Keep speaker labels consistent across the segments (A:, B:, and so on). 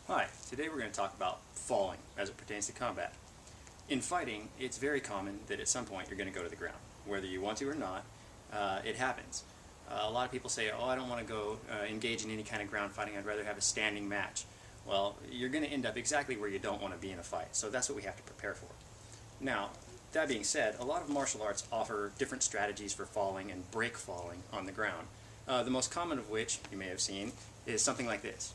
A: Hi, today we're going to talk about falling as it pertains to combat. In fighting, it's very common that at some point you're going to go to the ground. Whether you want to or not, it happens. A lot of people say, oh, I don't want to go engage in any kind of ground fighting, I'd rather have a standing match. Well, you're going to end up exactly where you don't want to be in a fight, so that's what we have to prepare for. Now, that being said, a lot of martial arts offer different strategies for falling and break falling on the ground. The most common of which, you may have seen, is something like this.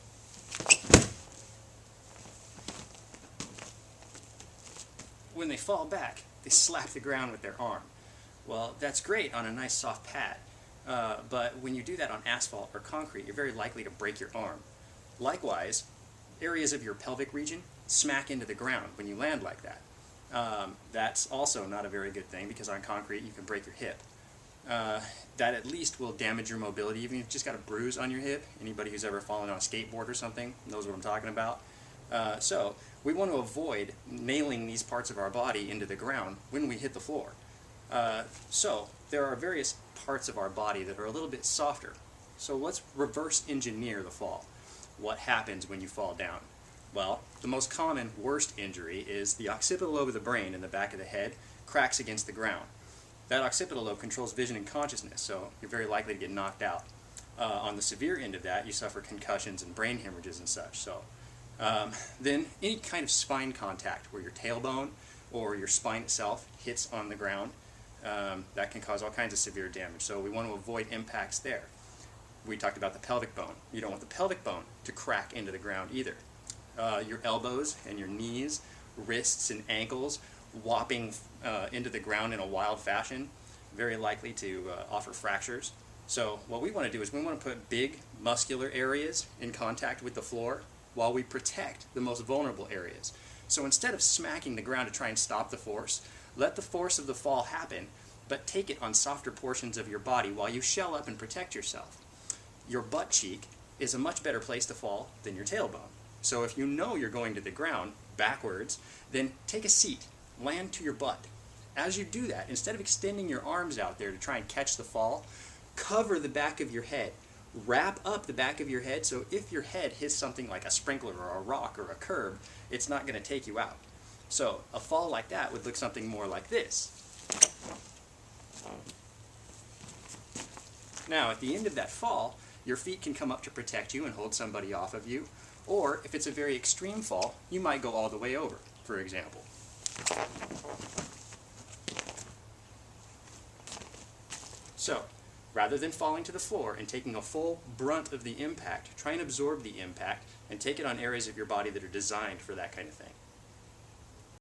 A: When they fall back, they slap the ground with their arm. Well, that's great on a nice soft pad, but when you do that on asphalt or concrete, you're very likely to break your arm. Likewise, areas of your pelvic region smack into the ground when you land like that. That's also not a very good thing because on concrete you can break your hip. That at least will damage your mobility, even if you've just got a bruise on your hip. Anybody who's ever fallen on a skateboard or something knows what I'm talking about. So we want to avoid nailing these parts of our body into the ground when we hit the floor. So there are various parts of our body that are a little bit softer. So let's reverse engineer the fall. What happens when you fall down? Well, the most common worst injury is the occipital lobe of the brain in the back of the head cracks against the ground. That occipital lobe controls vision and consciousness, so you're very likely to get knocked out. On the severe end of that, you suffer concussions and brain hemorrhages and such. So then any kind of spine contact where your tailbone or your spine itself hits on the ground, that can cause all kinds of severe damage. So we want to avoid impacts there. We talked about the pelvic bone. You don't want the pelvic bone to crack into the ground either. Your elbows and your knees, wrists and ankles whopping into the ground in a wild fashion, very likely to offer fractures. So what we want to do is we want to put big muscular areas in contact with the floor while we protect the most vulnerable areas. So instead of smacking the ground to try and stop the force, let the force of the fall happen, but take it on softer portions of your body while you shell up and protect yourself. Your butt cheek is a much better place to fall than your tailbone. So if you know you're going to the ground backwards, then take a seat, land to your butt. As you do that, instead of extending your arms out there to try and catch the fall, cover the back of your head. Wrap up the back of your head so if your head hits something like a sprinkler or a rock or a curb, it's not going to take you out. So a fall like that would look something more like this. Now at the end of that fall, your feet can come up to protect you and hold somebody off of you, or if it's a very extreme fall, you might go all the way over, for example. So, rather than falling to the floor and taking a full brunt of the impact, try and absorb the impact and take it on areas of your body that are designed for that kind of thing.